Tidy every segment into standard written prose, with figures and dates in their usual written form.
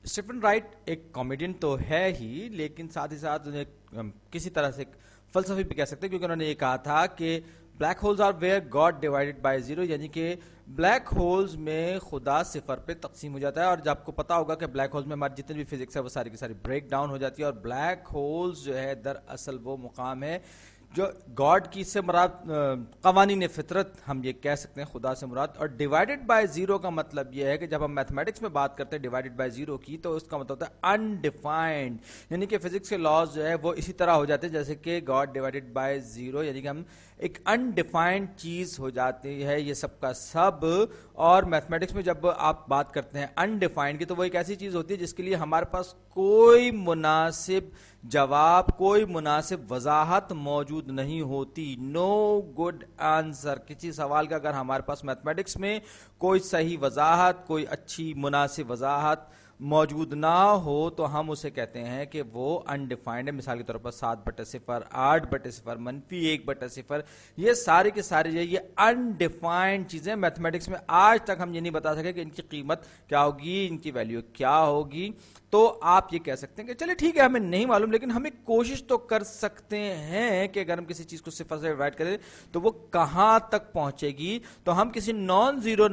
Stephen right ایک comedian تو ہے ہی، لیکن ساتھ ہی ساتھ انہیں کسی طرح سے ایک فلسفی بھی کہہ سکتے ہیں، کیونکہ انہوں نے یہ کہا تھا کہ black holes are where God divided by zero, یعنی کہ بلیک ہولز میں خدا صفر پہ تقسیم ہو جاتا ہے. اور جب آپ کو پتا ہوگا کہ بلیک ہولز میں ہماری جتنی بھی فزکس ہے وہ ساری کی ساری بریک ڈاؤن ہو جاتی ہے، اور بلیک ہولز جو ہے دراصل وہ مقام ہے جو گاڈ کی سے مراد قوانین فطرت ہم یہ کہہ سکتے ہیں خدا سے مراد. اور ڈیوائڈیڈ بائی زیرو کا مطلب یہ ہے کہ جب ہم میتھمیٹکس میں بات کرتے ہیں ڈیوائڈیڈ بائی زیرو کی، تو اس کا مطلب ہوتا ہے انڈیفائنڈ، یعنی کہ فزکس کے لاز جو ہے وہ اسی طرح ہو جاتے ہیں جیسے کہ گاڈ ڈیوائڈیڈ بائی زیرو، یعنی کہ ہم ایک انڈیفائنڈ چیز ہو جاتی ہے یہ سب کا سب. اور میتھمیٹکس میں جب آپ بات کرتے ہیں انڈیفائنڈ کی، تو وہ ایک ایسی چیز ہوتی ہے جس کے لیے ہمارے پاس کوئی مناسب جواب، کوئی مناسب وضاحت موجود نہیں ہوتی. نو گڈ آنسر. کسی سوال کا اگر ہمارے پاس میتھمیٹکس میں کوئی صحیح وضاحت، کوئی اچھی مناسب وضاحت موجود نہ ہو تو ہم اسے کہتے ہیں کہ وہ انڈیفائنڈ ہے. مثال کے طور پر 7/0، 8/0، -1/0، یہ ساری کے ساری یہ انڈیفائنڈ چیزیں میتھمیٹکس میں آج تک ہم یہ نہیں بتا سکے کہ ان کی قیمت کیا ہوگی، ان کی ویلیو کیا ہوگی. تو آپ یہ کہہ سکتے ہیں کہ چلے ٹھیک ہے ہمیں نہیں معلوم، لیکن ہمیں کوشش تو کر سکتے ہیں کہ اگر ہم کسی چیز کو صفر سے ڈیوائڈ کریں تو وہ کہاں تک پہنچے گی. تو ہم کسی نان زیرو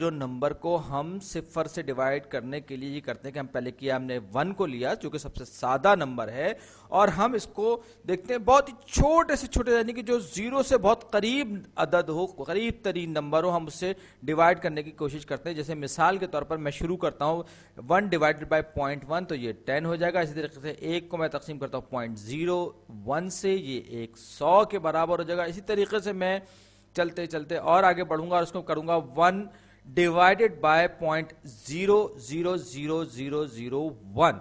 نمبر کو ہم صفر سے ڈیوائڈ کرنے کے لیے یہ کرتے ہیں کہ ہم پہلے کیا، ہم نے 1 کو لیا جو کہ سب سے سادہ نمبر ہے، اور ہم اس کو دیکھتے ہیں بہت ہی چھوٹے سے چھوٹے، یعنی کہ جو زیرو سے بہت قریب عدد ہو، قریب ترین نمبر ہو، ہم اس سے ڈیوائڈ کرنے کی کوشش کرتے ہیں. جیسے مثال کے طور پر میں شروع کرتا ہوں 1 ڈیوائڈڈ بائی 0.1 تو یہ 10 ہو جائے گا. اسی طریقے سے 1 کو میں تقسیم کرتا ہوں 0.01 سے، یہ 100 کے برابر ہو جائے گا. اسی طریقے سے میں چلتے چلتے اور آگے بڑھوں گا اور اس کو کروں گا 1 ڈیوائڈڈ بائی 0.00001،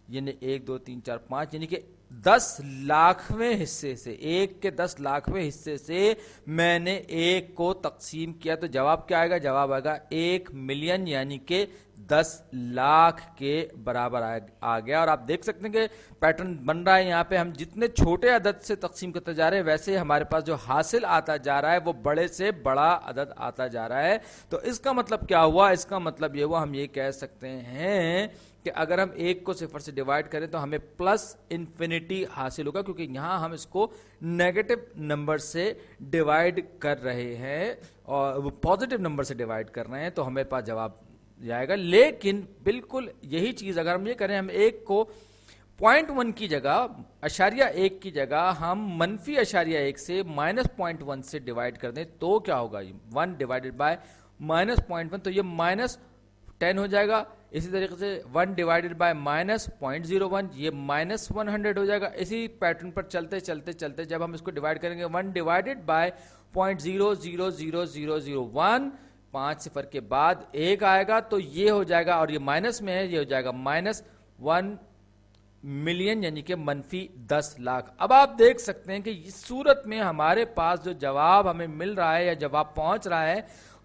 یعنی 1 2 3 4 5، یعنی کہ 10 لاکھویں حصے سے، 1 کے 10 لاکھویں حصے سے میں نے 1 کو تقسیم کیا. تو جواب کیا آئے گا؟ جواب آئے گا 1 ملین، یعنی کہ 10 لاکھ کے برابر آ گیا. اور آپ دیکھ سکتے ہیں کہ پیٹرن بن رہا ہے یہاں پہ. ہم جتنے چھوٹے عدد سے تقسیم کرتے جا رہے ہیں ویسے ہمارے پاس جو حاصل آتا جا رہا ہے وہ بڑے سے بڑا عدد آتا جا رہا ہے. تو اس کا مطلب کیا ہوا؟ اس کا مطلب یہ ہوا، ہم یہ کہہ سکتے ہیں کہ اگر ہم 1 کو صفر سے ڈیوائڈ کریں تو ہمیں پلس انفینٹی حاصل ہوگا، کیونکہ یہاں ہم اس کو نیگیٹو نمبر سے ڈیوائڈ کر رہے ہیں اور وہ پازیٹو نمبر سے ڈیوائڈ کر رہے ہیں، تو ہمیں پاس جواب جائے گا. لیکن بالکل یہی چیز اگر ہم یہ کریں، ہم 1 کو 0.1 کی جگہ، اشاریہ 1 کی جگہ ہم منفی اشاریہ 1 سے -0.1 سے ڈیوائڈ کر دیں تو کیا ہوگا؟ 1 ڈیوائڈڈ بائی -0.1 تو یہ -10 ہو جائے گا. اسی طریقے سے 1 ڈیوائڈڈ بائی -0.01 یہ -100 ہو جائے گا. اسی پیٹرن پر چلتے چلتے چلتے جب ہم اس کو ڈیوائڈ کریں گے 1 ڈیوائڈڈ بائی 0.00001، 5 صفر کے بعد 1 آئے گا تو یہ ہو جائے گا، اور یہ مائنس میں ہے، یہ ہو جائے گا -1 ملین، یعنی کہ -10 لاکھ. اب آپ دیکھ سکتے ہیں کہ اس صورت میں ہمارے پاس جو جواب ہمیں مل رہا ہے یا جواب پہنچ رہا ہے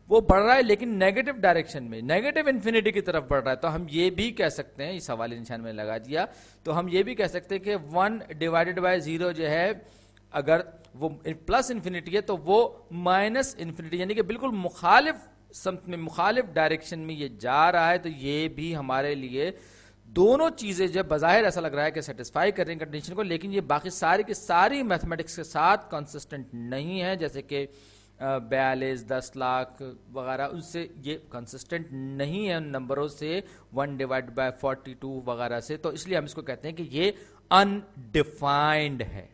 وہ بڑھ رہا ہے، لیکن نیگیٹو ڈائریکشن میں، نیگیٹو انفینٹی کی طرف بڑھ رہا ہے. تو ہم یہ بھی کہہ سکتے ہیں، اس حوالے نشان میں لگا دیا، تو ہم یہ بھی کہہ سکتے ہیں کہ 1 ڈیوائڈڈ بائی 0 جو ہے اگر وہ پلس انفینٹی ہے تو وہ مائنس انفینٹی، یعنی کہ بالکل مخالف سمت میں، مخالف ڈائریکشن میں یہ جا رہا ہے. تو یہ بھی ہمارے لیے دونوں چیزیں جب بظاہر ایسا لگ رہا ہے کہ سیٹسفائی کر رہی ہیں کنڈیشن کو، لیکن یہ باقی ساری کی ساری میتھمیٹکس کے ساتھ کنسسٹنٹ نہیں ہے. جیسے کہ 42، 10 لاکھ وغیرہ، ان سے یہ کنسسٹنٹ نہیں ہے، ان نمبروں سے 1 ڈیوائڈ بائی 42 وغیرہ سے. تو اس لیے ہم اس کو کہتے ہیں کہ یہ انڈیفائنڈ ہے.